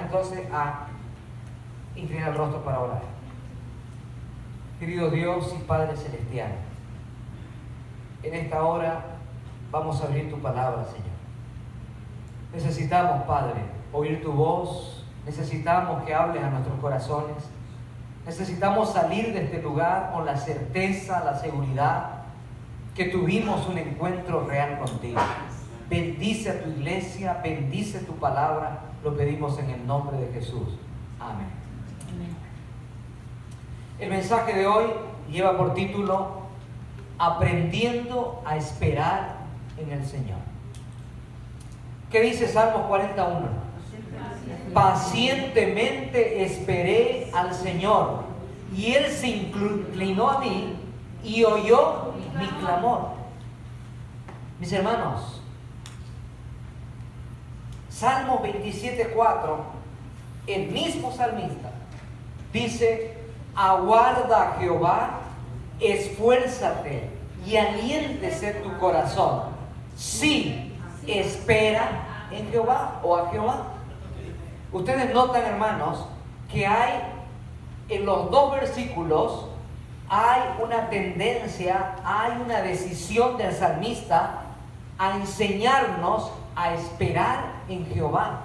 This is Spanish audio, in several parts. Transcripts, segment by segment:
entonces a inclinar el rostro para orar. Querido Dios y Padre Celestial, en esta hora vamos a abrir tu palabra, Señor. Necesitamos, Padre, oír tu voz. Necesitamos que hables a nuestros corazones. Necesitamos salir de este lugar con la certeza, la seguridad que tuvimos un encuentro real contigo. Bendice a tu iglesia, bendice tu palabra. Lo pedimos en el nombre de Jesús. Amén. El mensaje de hoy lleva por título Aprendiendo a esperar en el Señor. ¿Qué dice Salmos 41? Pacientemente esperé al Señor, y Él se inclinó a mí y oyó mi clamor. Mis hermanos, Salmo 27:4, el mismo salmista dice: aguarda a Jehová, esfuérzate y aliéntese tu corazón. Sí, espera en Jehová o a Jehová. Ustedes notan, hermanos, que hay en los dos versículos hay una tendencia, hay una decisión del salmista a enseñarnos a esperar en Jehová.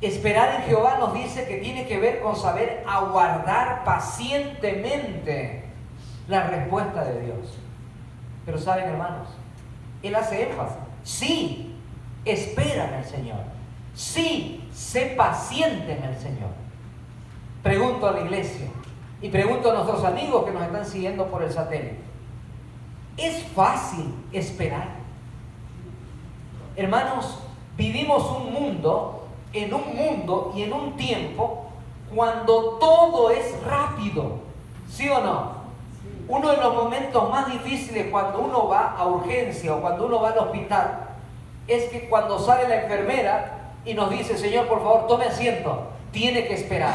Esperar en Jehová nos dice que tiene que ver con saber aguardar pacientemente la respuesta de Dios. Pero saben, hermanos, Él hace énfasis. Sí, espera en el Señor. Sí, sé paciente en el Señor. Pregunto a la iglesia y pregunto a nuestros amigos que nos están siguiendo por el satélite: ¿es fácil esperar? Hermanos, vivimos en un mundo y en un tiempo cuando todo es rápido, ¿sí o no? Uno de los momentos más difíciles cuando uno va a urgencia o cuando uno va al hospital es que cuando sale la enfermera y nos dice: señor, por favor, tome asiento, tiene que esperar.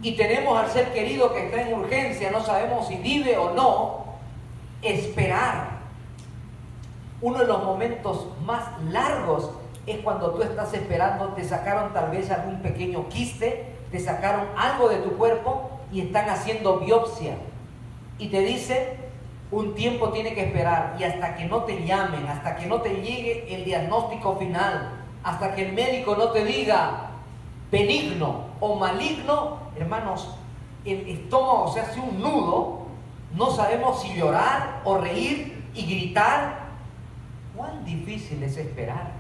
Y tenemos al ser querido que está en urgencia, no sabemos si vive o no. Esperar. Uno de los momentos más largos es cuando tú estás esperando, te sacaron tal vez algún pequeño quiste, te sacaron algo de tu cuerpo y están haciendo biopsia. Y te dicen, un tiempo tiene que esperar, y hasta que no te llamen, hasta que no te llegue el diagnóstico final, hasta que el médico no te diga benigno o maligno, hermanos, el estómago se hace un nudo, no sabemos si llorar o reír y gritar. ¿Cuán difícil es esperar?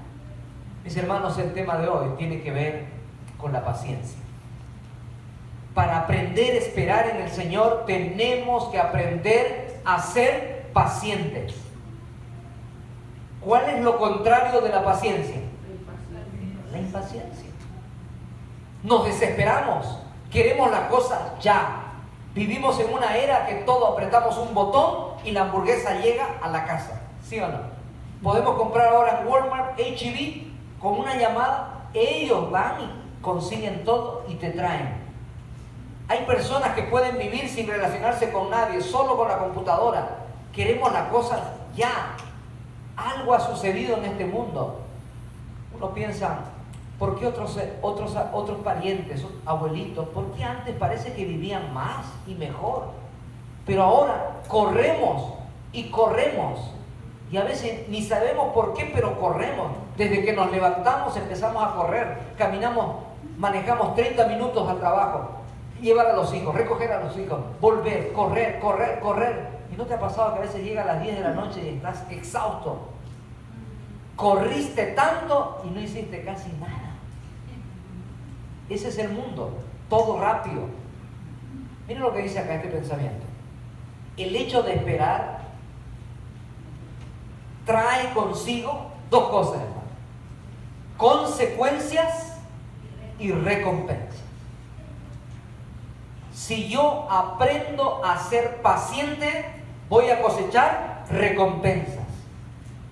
Mis hermanos, el tema de hoy tiene que ver con la paciencia. Para aprender a esperar en el Señor tenemos que aprender a ser pacientes. ¿Cuál es lo contrario de la paciencia? La impaciencia. Nos desesperamos, queremos las cosas ya. Vivimos en una era que todo apretamos un botón y la hamburguesa llega a la casa, ¿sí o no? Podemos comprar ahora en Walmart, H-E-B, con una llamada, ellos van y consiguen todo y te traen. Hay personas que pueden vivir sin relacionarse con nadie, solo con la computadora. Queremos las cosas ya. Algo ha sucedido en este mundo. Uno piensa, ¿por qué otros parientes, abuelitos, por qué antes parece que vivían más y mejor? Pero ahora corremos y corremos. Y a veces ni sabemos por qué, pero corremos. Desde que nos levantamos empezamos a correr. Caminamos, manejamos 30 minutos al trabajo. Llevar a los hijos, recoger a los hijos, volver, correr, correr, correr. ¿Y no te ha pasado que a veces llega a las 10 de la noche y estás exhausto? Corriste tanto y no hiciste casi nada. Ese es el mundo, todo rápido. Miren lo que dice acá este pensamiento. El hecho de esperar trae consigo dos cosas, hermano: consecuencias y recompensas. Si yo aprendo a ser paciente, voy a cosechar recompensas.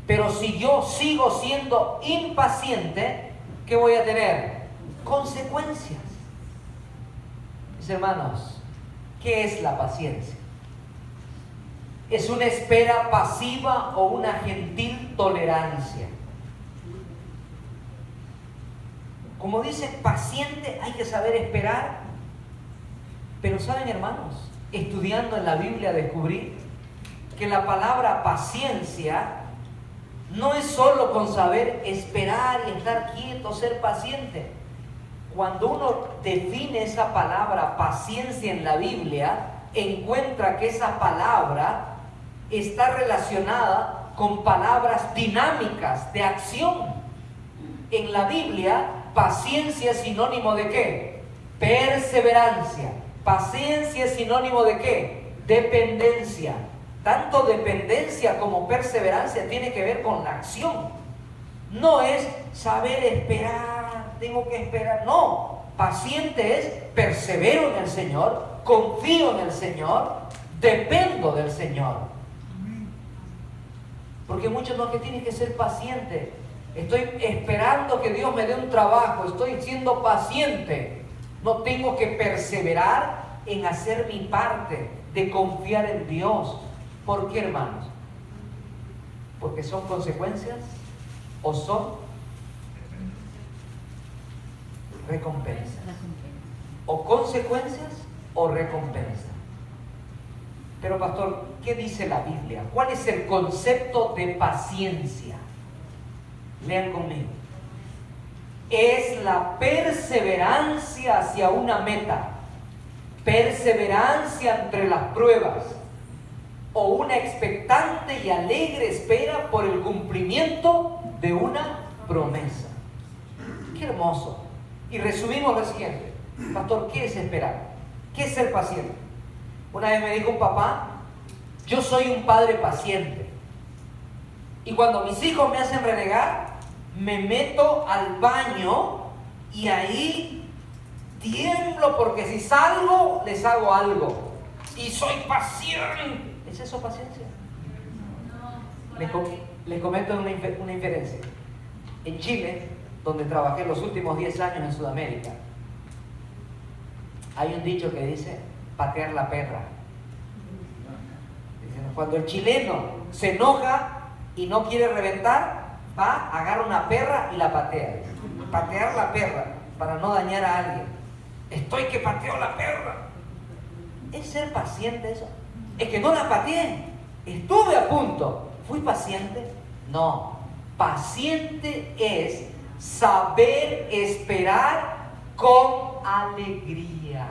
Pero si yo sigo siendo impaciente, ¿qué voy a tener? Consecuencias. Mis hermanos, ¿qué es la paciencia? ¿Es una espera pasiva o una gentil tolerancia? Como dice, paciente, hay que saber esperar. Pero ¿saben, hermanos? Estudiando en la Biblia descubrí que la palabra paciencia no es solo con saber esperar y estar quieto, ser paciente. Cuando uno define esa palabra paciencia en la Biblia, encuentra que esa palabra está relacionada con palabras dinámicas de acción. En la Biblia, paciencia es sinónimo de ¿qué? Perseverancia. Paciencia es sinónimo de ¿qué? Dependencia. Tanto dependencia como perseverancia tiene que ver con la acción. No es saber esperar, tengo que esperar. No, paciente es persevero en el Señor, confío en el Señor, dependo del Señor. Porque muchos no, que tienen que ser pacientes. Estoy esperando que Dios me dé un trabajo, estoy siendo paciente. No, tengo que perseverar en hacer mi parte, de confiar en Dios. ¿Por qué, hermanos? Porque son consecuencias o son recompensas. O consecuencias o recompensas. Pero pastor, ¿qué dice la Biblia? ¿Cuál es el concepto de paciencia? Lean conmigo. Es la perseverancia hacia una meta, perseverancia entre las pruebas, o una expectante y alegre espera por el cumplimiento de una promesa. ¡Qué hermoso! Y resumimos lo siguiente. Pastor, ¿qué es esperar? ¿Qué es ser paciente? Una vez me dijo un papá, yo soy un padre paciente. Y cuando mis hijos me hacen renegar, me meto al baño y ahí tiemblo porque si salgo, les hago algo. Y soy paciente. ¿Es eso paciencia? Les comento una inferencia. En Chile, donde trabajé los últimos 10 años en Sudamérica, hay un dicho que dice, patear la perra. Cuando el chileno se enoja y no quiere reventar, va, agarra una perra y la patea. Patear la perra para no dañar a alguien. Estoy que pateo la perra. ¿Es ser paciente eso? Es que no la pateé. Estuve a punto. ¿Fui paciente? No. Paciente es saber esperar con alegría.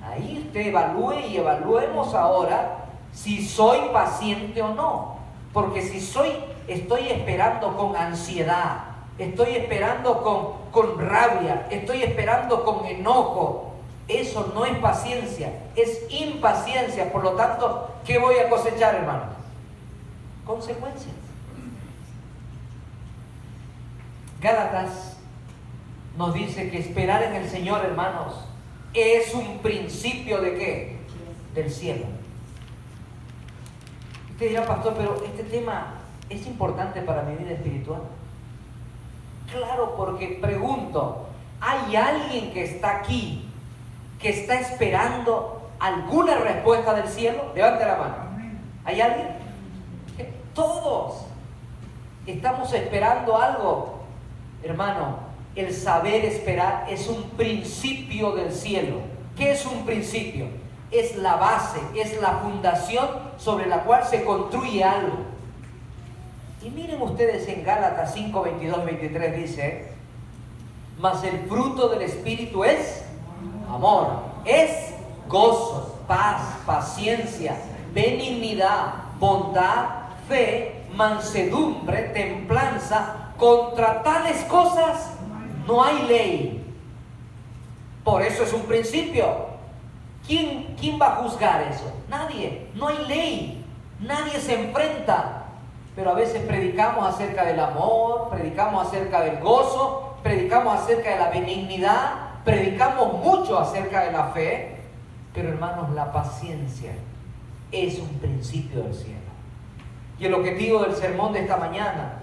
Ahí usted evalúe y evaluemos ahora si soy paciente o no. Porque si estoy esperando con ansiedad, estoy esperando con rabia, estoy esperando con enojo, eso no es paciencia, es impaciencia. Por lo tanto, ¿qué voy a cosechar, hermano? Consecuencias. Gálatas nos dice que esperar en el Señor, hermanos, es un principio ¿de qué? Del cielo. Usted dirá, pastor, pero este tema es importante para mi vida espiritual. Claro, porque pregunto, ¿hay alguien que está aquí, que está esperando alguna respuesta del cielo? Levante la mano. ¿Hay alguien? Todos estamos esperando algo. Hermano, el saber esperar es un principio del cielo. ¿Qué es un principio? Es la base, es la fundación sobre la cual se construye algo. Y miren ustedes en Gálatas 5, 22, 23 dice, mas el fruto del Espíritu es amor, es gozo, paz, paciencia, benignidad, bondad, fe, mansedumbre, templanza. Contra tales cosas no hay ley. Por eso es un principio. ¿Quién va a juzgar eso? Nadie. No hay ley. Nadie se enfrenta. Pero a veces predicamos acerca del amor, predicamos acerca del gozo, predicamos acerca de la benignidad, predicamos mucho acerca de la fe. Pero hermanos, la paciencia es un principio del cielo. Y el objetivo del sermón de esta mañana,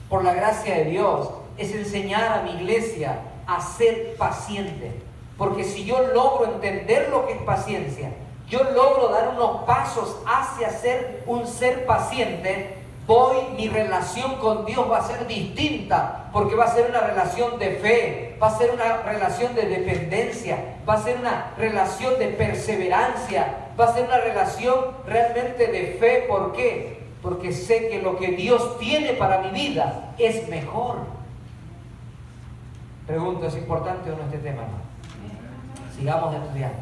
por la gracia de Dios, es enseñar a mi iglesia a ser paciente. Porque si yo logro entender lo que es paciencia, yo logro dar unos pasos hacia ser un ser paciente, mi relación con Dios va a ser distinta, porque va a ser una relación de fe, va a ser una relación de dependencia, va a ser una relación de perseverancia, va a ser una relación realmente de fe. ¿Por qué? Porque sé que lo que Dios tiene para mi vida es mejor. Pregunto, ¿es importante o no este tema, hermano? Sigamos estudiando.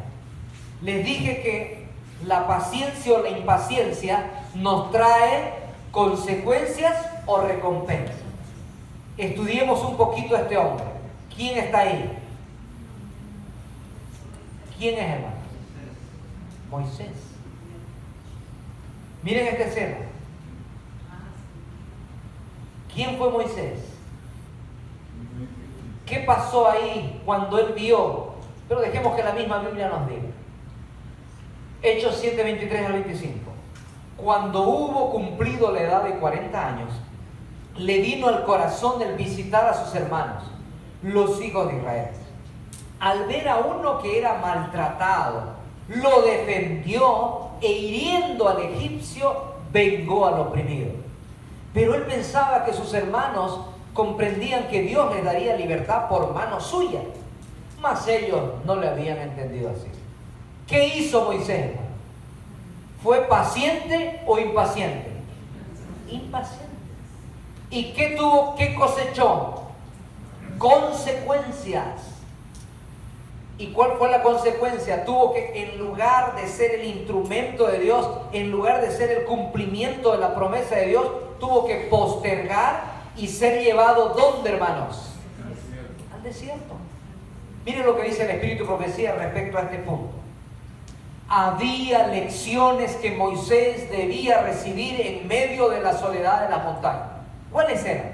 Les dije que la paciencia o la impaciencia nos trae consecuencias o recompensas. Estudiemos un poquito a este hombre. ¿Quién está ahí? ¿Quién es, hermano? Moisés. Miren esta escena. ¿Quién fue Moisés? ¿Qué pasó ahí cuando él vio? Pero dejemos que la misma Biblia nos diga. Hechos 7, 23 al 25. Cuando hubo cumplido la edad de 40 años, le vino al corazón el visitar a sus hermanos, los hijos de Israel. Al ver a uno que era maltratado, lo defendió e hiriendo al egipcio, vengó al oprimido. Pero él pensaba que sus hermanos comprendían que Dios les daría libertad por mano suya, mas ellos no le habían entendido así. ¿Qué hizo Moisés? ¿Fue paciente o impaciente? Impaciente. ¿Y qué tuvo? ¿Qué cosechó? Consecuencias. ¿Y cuál fue la consecuencia? Tuvo que, en lugar de ser el instrumento de Dios, en lugar de ser el cumplimiento de la promesa de Dios, tuvo que postergar y ser llevado, ¿dónde, hermanos? Al desierto. Miren lo que dice el Espíritu de Profecía respecto a este punto. Había lecciones que Moisés debía recibir en medio de la soledad de las montañas. ¿Cuáles eran?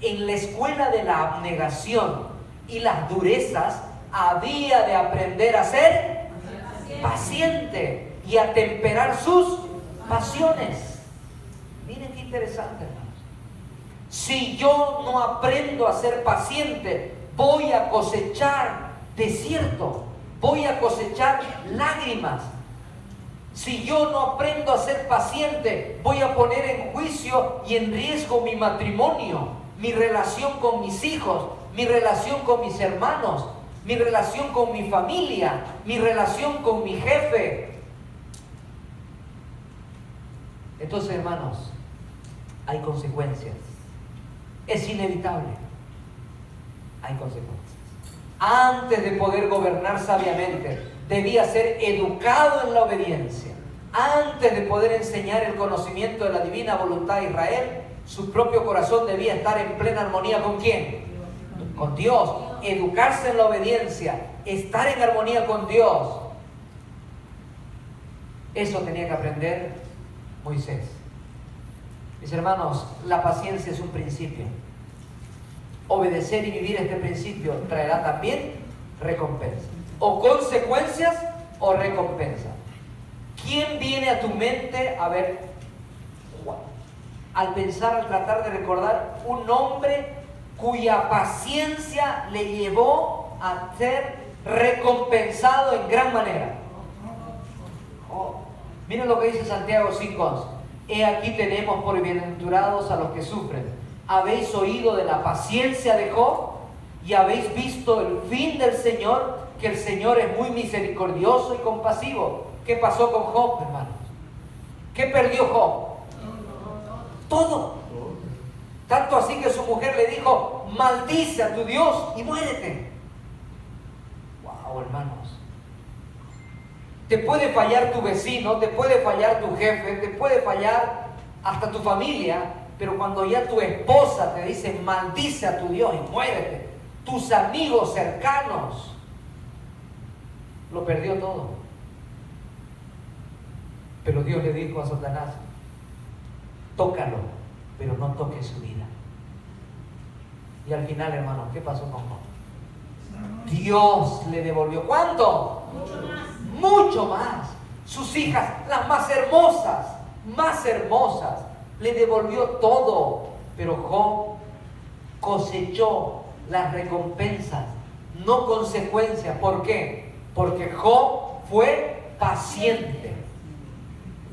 En la escuela de la abnegación y las durezas, había de aprender a ser paciente y a temperar sus pasiones. Miren qué interesante, hermanos. Si yo no aprendo a ser paciente, voy a cosechar desierto, voy a cosechar lágrimas. Si yo no aprendo a ser paciente, voy a poner en juicio y en riesgo mi matrimonio, mi relación con mis hijos, mi relación con mis hermanos, mi relación con mi familia, mi relación con mi jefe. Entonces, hermanos, hay consecuencias. Es inevitable. Hay consecuencias. Antes de poder gobernar sabiamente, debía ser educado en la obediencia. Antes de poder enseñar el conocimiento de la divina voluntad de Israel, su propio corazón debía estar en plena armonía ¿con quién? Con Dios. Educarse en la obediencia, estar en armonía con Dios. Eso tenía que aprender Moisés. Mis hermanos, la paciencia es un principio. Obedecer y vivir este principio traerá también recompensa. O consecuencias o recompensa. ¿Quién viene a tu mente? A ver, al pensar, al tratar de recordar un hombre cuya paciencia le llevó a ser recompensado en gran manera. Miren lo que dice Santiago 5:11. He aquí tenemos por bienaventurados a los que sufren. ¿Habéis oído de la paciencia de Job? ¿Y habéis visto el fin del Señor? Que el Señor es muy misericordioso y compasivo. ¿Qué pasó con Job, hermanos? ¿Qué perdió Job? Todo. Tanto así que su mujer le dijo, maldice a tu Dios y muérete. Wow, hermanos. Te puede fallar tu vecino, te puede fallar tu jefe, te puede fallar hasta tu familia, pero cuando ya tu esposa te dice, maldice a tu Dios y muérete, tus amigos cercanos, lo perdió todo. Pero Dios le dijo a Satanás, tócalo, pero no toques su vida. Y al final, hermano, ¿qué pasó con Job? Dios le devolvió, ¿cuánto? Mucho más. Sus hijas, las más hermosas, le devolvió todo. Pero Job cosechó las recompensas, no consecuencias. ¿Por qué? Porque Job fue paciente.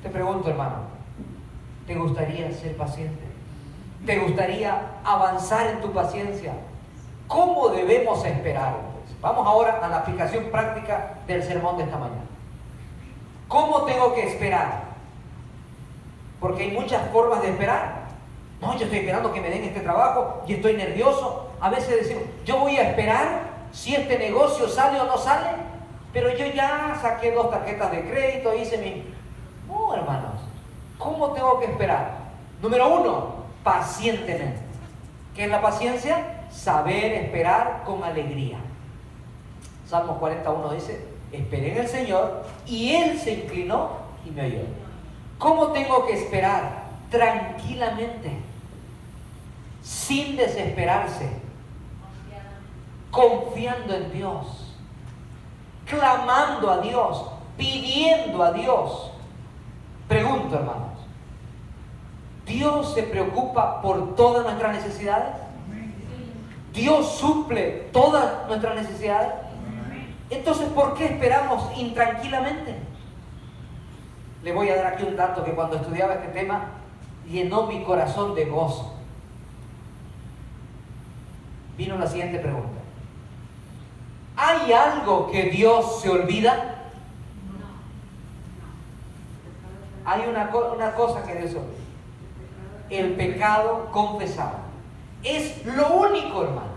Te pregunto, hermano, ¿Te gustaría ser paciente? ¿Te gustaría avanzar en tu paciencia? ¿Cómo debemos esperar? Pues vamos ahora a la aplicación práctica del sermón de esta mañana. ¿Cómo tengo que esperar? Porque hay muchas formas de esperar. No, yo estoy esperando que me den este trabajo y estoy nervioso. A veces decimos, yo voy a esperar si este negocio sale o no sale, pero yo ya saqué 2 tarjetas de crédito, hice mi... No, hermanos, ¿cómo tengo que esperar? Número 1, pacientemente. ¿Qué es la paciencia? Saber esperar con alegría. Salmos 41 dice, esperé en el Señor y Él se inclinó y me oyó. ¿Cómo tengo que esperar? Tranquilamente, sin desesperarse, confiando en Dios, clamando a Dios, pidiendo a Dios. Pregunto, hermanos, ¿Dios se preocupa por todas nuestras necesidades? ¿Dios suple todas nuestras necesidades? Entonces, ¿por qué esperamos intranquilamente? Le voy a dar aquí un dato que cuando estudiaba este tema llenó mi corazón de gozo. Vino la siguiente pregunta. ¿Hay algo que Dios se olvida? Hay una cosa que Dios se olvida. El pecado confesado. Es lo único, hermano.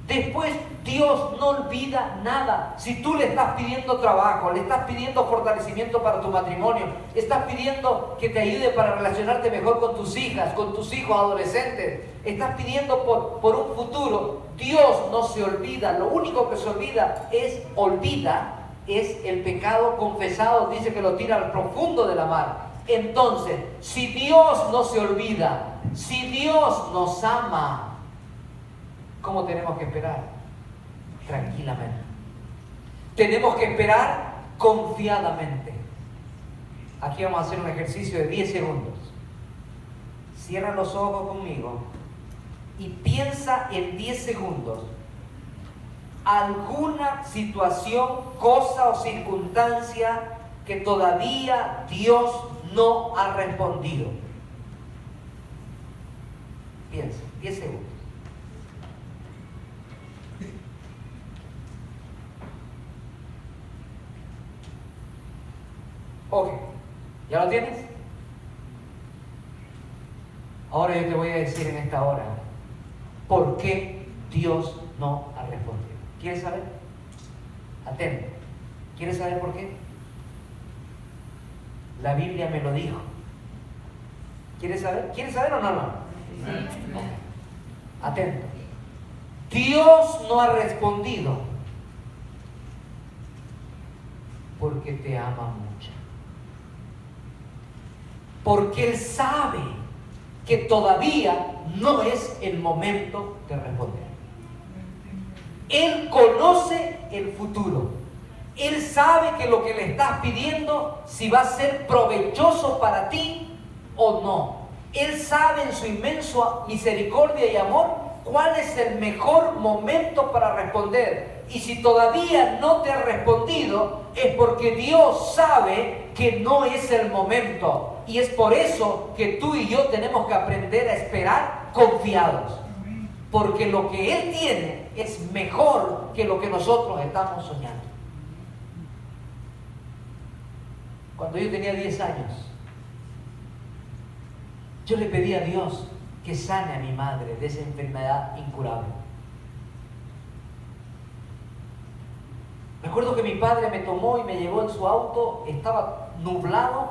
Después Dios no olvida nada. Si tú le estás pidiendo trabajo, le estás pidiendo fortalecimiento para tu matrimonio, estás pidiendo que te ayude para relacionarte mejor con tus hijas, con tus hijos adolescentes, estás pidiendo por un futuro, Dios no se olvida. Lo único que se olvida es el pecado confesado. Dice que lo tira al profundo de la mar. Entonces, si Dios no se olvida, si Dios nos ama, ¿cómo tenemos que esperar? Tranquilamente. Tenemos que esperar confiadamente. Aquí vamos a hacer un ejercicio de 10 segundos. Cierra los ojos conmigo y piensa en 10 segundos alguna situación, cosa o circunstancia que todavía Dios no ha respondido. Piensa, 10 segundos. Ok, ¿ya lo tienes? Ahora yo te voy a decir en esta hora por qué Dios no ha respondido. ¿Quieres saber? Atento. ¿Quieres saber por qué? La Biblia me lo dijo. ¿Quieres saber? ¿Quieres saber o no? Sí. Okay. Atento. Dios no ha respondido porque te ama mucho. Porque Él sabe que todavía no es el momento de responder. Él conoce el futuro. Él sabe que lo que le estás pidiendo, si va a ser provechoso para ti o no. Él sabe en su inmensa misericordia y amor cuál es el mejor momento para responder. Y si todavía no te ha respondido, es porque Dios sabe que no es el momento. Y es por eso que tú y yo tenemos que aprender a esperar confiados. Porque lo que Él tiene es mejor que lo que nosotros estamos soñando. Cuando yo tenía 10 años, yo le pedí a Dios que sane a mi madre de esa enfermedad incurable. Recuerdo que mi padre me tomó y me llevó en su auto, estaba nublado,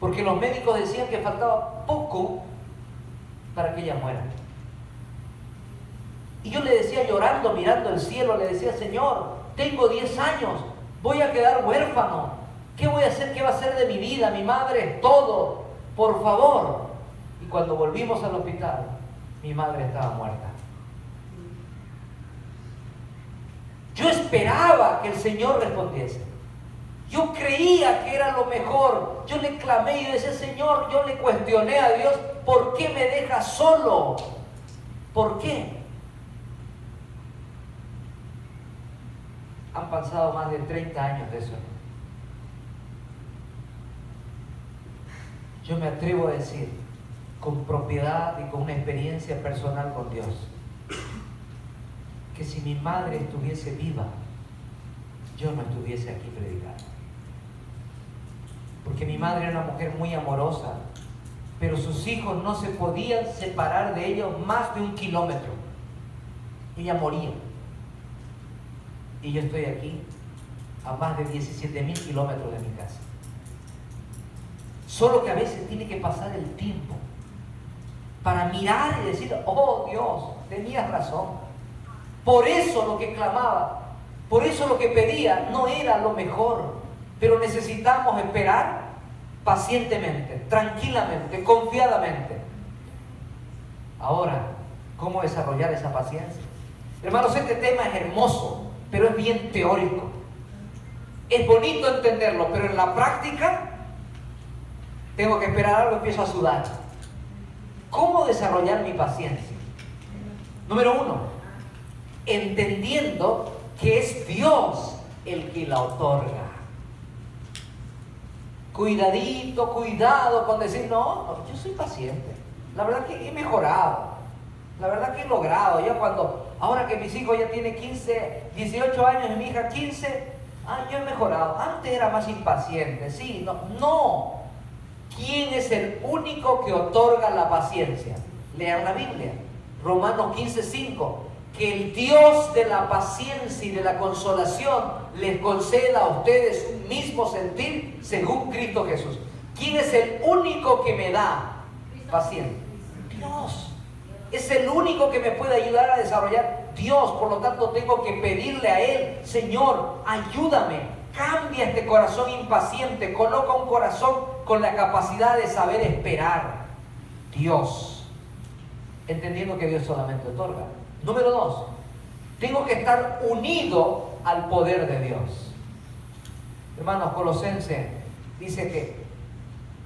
porque los médicos decían que faltaba poco para que ella muera. Y yo le decía llorando, mirando el cielo, le decía, Señor, tengo 10 años, voy a quedar huérfano. ¿Qué voy a hacer? ¿Qué va a ser de mi vida? Mi madre es todo, por favor. Y cuando volvimos al hospital, mi madre estaba muerta. Yo esperaba que el Señor respondiese. Yo creía que era lo mejor. Yo le clamé y decía, Señor, yo le cuestioné a Dios, ¿por qué me dejas solo? ¿Por qué? Han pasado más de 30 años de eso. yo me atrevo a decir con propiedad y con una experiencia personal con Dios, que si mi madre estuviese viva, yo no estuviese aquí predicando. Porque mi madre era una mujer muy amorosa, pero sus hijos no se podían separar de ellos más de 1 kilómetro. Ella moría. Y yo estoy aquí a más de 17.000 kilómetros de mi casa. Solo que a veces tiene que pasar el tiempo para mirar y decir, oh Dios, tenías razón. Por eso lo que clamaba, por eso lo que pedía no era lo mejor, pero necesitamos esperar pacientemente, tranquilamente, confiadamente. Ahora, ¿cómo desarrollar esa paciencia? Hermanos, este tema es hermoso, pero es bien teórico. Es bonito entenderlo, pero en la práctica tengo que esperar algo y empiezo a sudar. ¿Cómo desarrollar mi paciencia? Número 1, entendiendo que es Dios el que la otorga. Cuidadito, cuidado con decir, no, yo soy paciente. La verdad que he mejorado. La verdad que he logrado. Ahora que mis hijos ya tienen 18 años y mi hija 15, yo he mejorado. Antes era más impaciente. Sí, no. ¿Quién es el único que otorga la paciencia? Lean la Biblia. Romanos 15:5. Que el Dios de la paciencia y de la consolación les conceda a ustedes un mismo sentir según Cristo Jesús. ¿Quién es el único que me da paciencia? Dios. Es el único que me puede ayudar a desarrollar. Dios, por lo tanto, tengo que pedirle a Él, Señor, ayúdame, cambia este corazón impaciente, coloca un corazón con la capacidad de saber esperar. Dios, entendiendo que Dios solamente otorga. Número 2, tengo que estar unido al poder de Dios. Hermanos, Colosenses dice que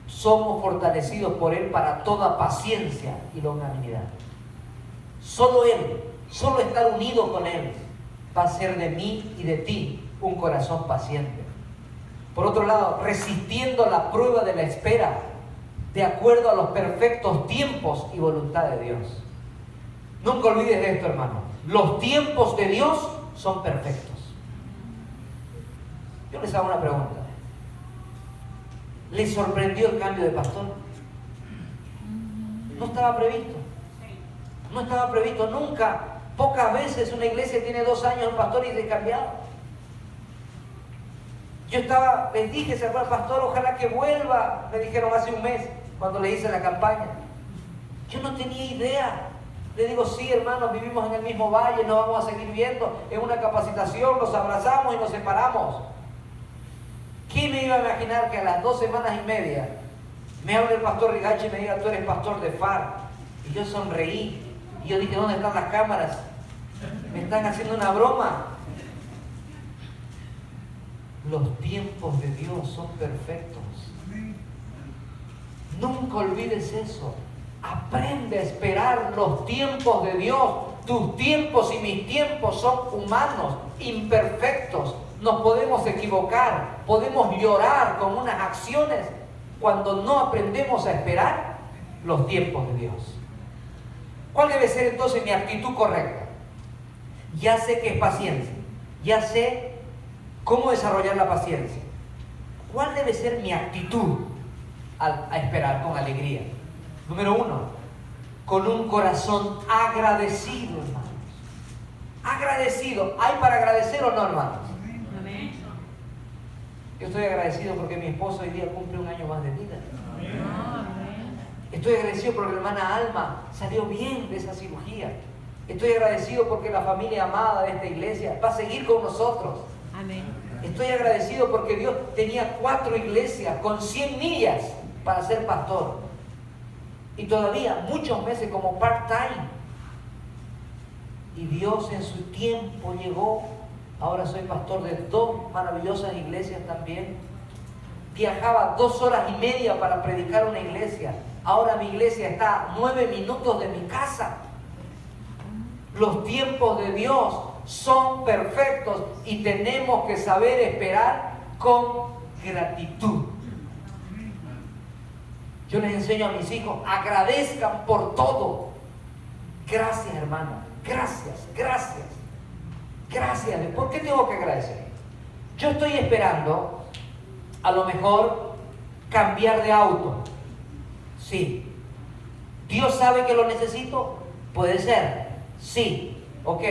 somos fortalecidos por Él para toda paciencia y longanimidad. Solo Él, solo estar unido con Él va a hacer de mí y de ti un corazón paciente. Por otro lado, resistiendo la prueba de la espera de acuerdo a los perfectos tiempos y voluntad de Dios. Nunca olvides de esto, hermano. Los tiempos de Dios son perfectos. Yo les hago una pregunta. ¿Les sorprendió el cambio de pastor? No estaba previsto. No estaba previsto nunca. Pocas veces una iglesia tiene 2 años el pastor y se cambiado. Les dije, ¿se acuerda, pastor? Ojalá que vuelva. Me dijeron hace un mes, cuando le hice la campaña. Yo no tenía idea. Le digo, sí, hermanos, vivimos en el mismo valle, nos vamos a seguir viendo en una capacitación, nos abrazamos y nos separamos. ¿Quién me iba a imaginar que a las 2 semanas y media me hable el pastor Rigachi y me diga, tú eres pastor de FAR? Y yo sonreí. Y yo dije, ¿dónde están las cámaras? ¿Me están haciendo una broma? Los tiempos de Dios son perfectos. Nunca olvides eso. Aprende a esperar los tiempos de Dios. Tus tiempos y mis tiempos son humanos, imperfectos. Nos podemos equivocar, podemos llorar con unas acciones cuando no aprendemos a esperar los tiempos de Dios. ¿Cuál debe ser entonces mi actitud correcta? Ya sé que es paciencia, ya sé cómo desarrollar la paciencia. ¿Cuál debe ser mi actitud a esperar con alegría? Número 1, con un corazón agradecido, hermanos. Agradecido. ¿Hay para agradecer o no, hermanos? Amén. Yo estoy agradecido porque mi esposo hoy día cumple 1 año más de vida. Amén. Estoy agradecido porque la hermana Alma salió bien de esa cirugía. Estoy agradecido porque la familia amada de esta iglesia va a seguir con nosotros. Amén. Estoy agradecido porque Dios tenía 4 iglesias con 100 millas para ser pastor. Y todavía muchos meses como part-time. Y Dios en su tiempo llegó. Ahora soy pastor de 2 maravillosas iglesias también. Viajaba 2 horas y media para predicar una iglesia. Ahora mi iglesia está a 9 minutos de mi casa. Los tiempos de Dios son perfectos y tenemos que saber esperar con gratitud. Yo les enseño a mis hijos, agradezcan por todo. Gracias, hermano. Gracias, gracias. Gracias. ¿Por qué tengo que agradecer? Yo estoy esperando, a lo mejor, cambiar de auto. Sí. ¿Dios sabe que lo necesito? Puede ser. Sí. Ok.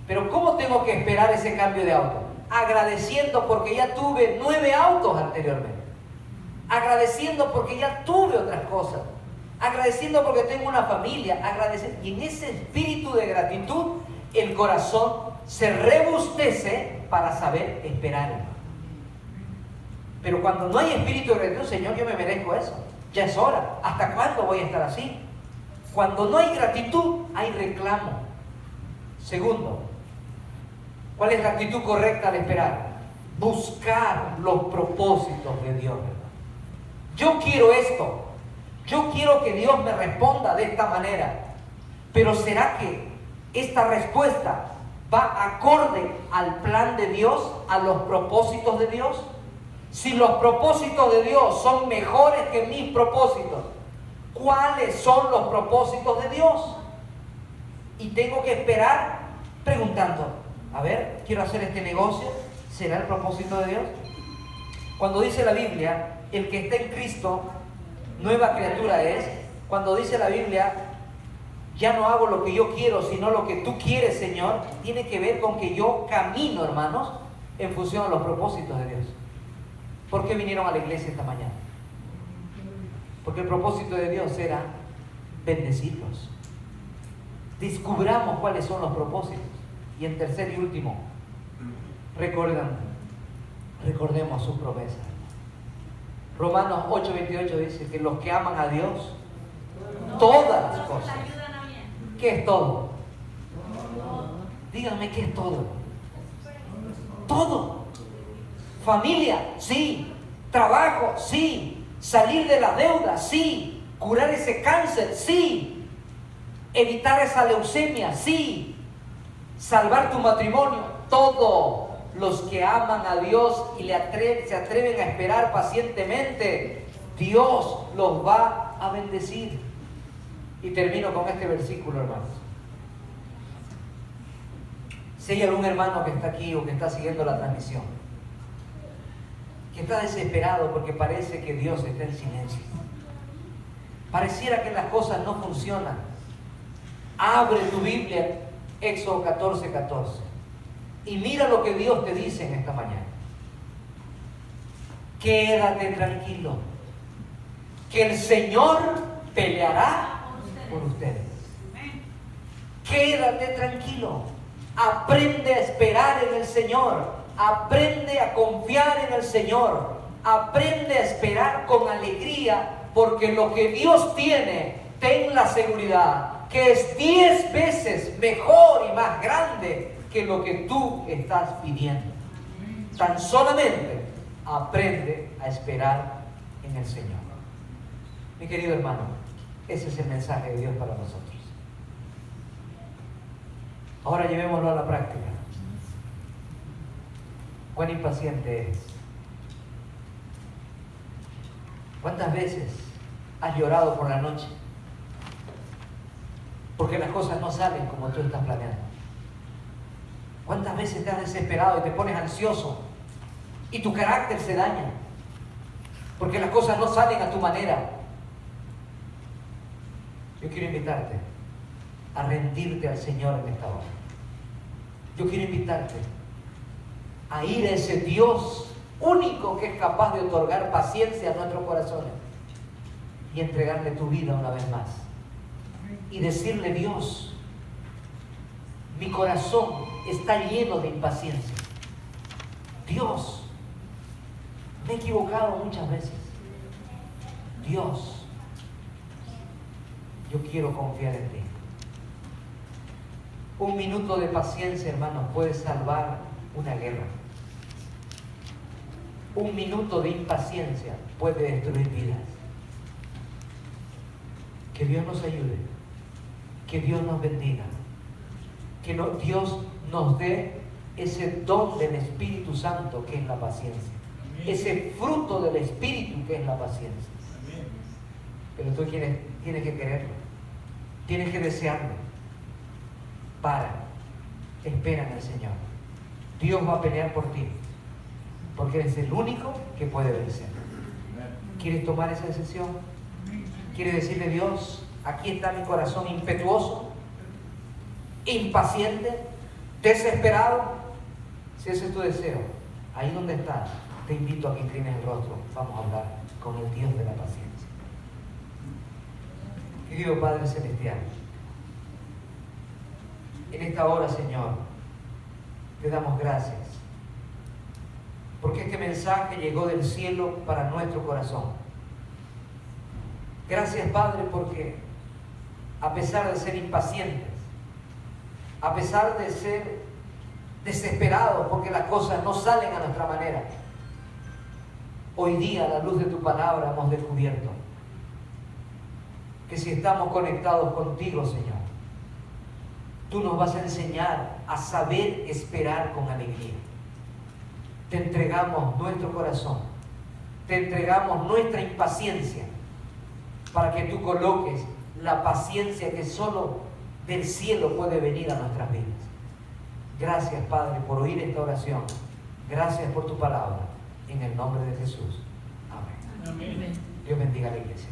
Pero ¿cómo tengo que esperar ese cambio de auto? Agradeciendo porque ya tuve 9 autos anteriormente. Agradeciendo porque ya tuve otras cosas. Agradeciendo porque tengo una familia. Agradeciendo. Y en ese espíritu de gratitud, el corazón se rebustece para saber esperar, hermano. Pero cuando no hay espíritu de gratitud, Señor, yo me merezco eso. Ya es hora. ¿Hasta cuándo voy a estar así? Cuando no hay gratitud, hay reclamo. Segundo, ¿cuál es la actitud correcta al esperar? Buscar los propósitos de Dios, hermano. Yo quiero esto. Yo quiero que Dios me responda de esta manera. Pero ¿será que esta respuesta va acorde al plan de Dios, a los propósitos de Dios? Si los propósitos de Dios son mejores que mis propósitos, ¿cuáles son los propósitos de Dios? Y tengo que esperar preguntando, a ver, quiero hacer este negocio, ¿será el propósito de Dios? Cuando dice la Biblia, el que está en Cristo, nueva criatura es. Cuando dice la Biblia, ya no hago lo que yo quiero, sino lo que tú quieres, Señor, tiene que ver con que yo camino, hermanos, en función a los propósitos de Dios. ¿Por qué vinieron a la iglesia esta mañana? Porque el propósito de Dios era bendecirlos. Descubramos cuáles son los propósitos. Y en tercer y último, recordemos sus promesas. Romanos 8:28 dice que los que aman a Dios, todas las cosas. ¿Qué es todo? Díganme, ¿qué es todo? Todo. Familia, sí. Trabajo, sí. Salir de la deuda, sí. Curar ese cáncer, sí. Evitar esa leucemia, sí. Salvar tu matrimonio, todo. Los que aman a Dios y se atreven a esperar pacientemente, Dios los va a bendecir. Y termino con este versículo, hermanos. Si hay algún hermano que está aquí o que está siguiendo la transmisión, que está desesperado porque parece que Dios está en silencio, pareciera que las cosas no funcionan, abre tu Biblia, Éxodo 14:14, y mira lo que Dios te dice en esta mañana. Quédate tranquilo, que el Señor peleará por ustedes. Quédate tranquilo. Aprende a esperar en el Señor. Aprende a confiar en el Señor. Aprende a esperar con alegría, porque lo que Dios tiene, ten la seguridad que es 10 veces mejor y más grande que lo que tú estás pidiendo. Tan solamente aprende a esperar en el Señor. Mi querido hermano, ese es el mensaje de Dios para nosotros. Ahora llevémoslo a la práctica. ¿Cuán impaciente eres? ¿Cuántas veces has llorado por la noche? Porque las cosas no salen como tú estás planeando. ¿Cuántas veces te has desesperado y te pones ansioso y tu carácter se daña? Porque las cosas no salen a tu manera. Yo quiero invitarte a rendirte al Señor en esta hora. Yo quiero invitarte a ir a ese Dios único que es capaz de otorgar paciencia a nuestros corazones y entregarle tu vida una vez más. Y decirle: Dios, mi corazón está lleno de impaciencia. Dios, me he equivocado muchas veces. Dios, yo quiero confiar en ti. Un minuto de paciencia, hermanos, puede salvar una guerra. Un minuto de impaciencia puede destruir vidas. Que Dios nos ayude. Que Dios nos bendiga. Que Dios nos dé ese don del Espíritu Santo que es la paciencia. Ese fruto del Espíritu que es la paciencia. Pero tú tienes que quererlo. Tienes que desearlo. Espera en el Señor. Dios va a pelear por ti, porque eres el único que puede vencer. ¿Quieres tomar esa decisión? ¿Quieres decirle, Dios, aquí está mi corazón impetuoso, impaciente, desesperado? Si ese es tu deseo, ahí donde estás, te invito a que inclines el rostro. Vamos a hablar con el Dios de la paciencia. Querido Padre Celestial, en esta hora, Señor, te damos gracias, porque este mensaje llegó del cielo para nuestro corazón. Gracias, Padre, porque a pesar de ser impacientes, a pesar de ser desesperados porque las cosas no salen a nuestra manera, hoy día, a la luz de tu palabra, hemos descubierto que si estamos conectados contigo, Señor, tú nos vas a enseñar a saber esperar con alegría. Te entregamos nuestro corazón, te entregamos nuestra impaciencia, para que tú coloques la paciencia que solo del cielo puede venir a nuestras vidas. Gracias, Padre, por oír esta oración. Gracias por tu palabra. En el nombre de Jesús. Amén. Amén. Dios bendiga a la iglesia.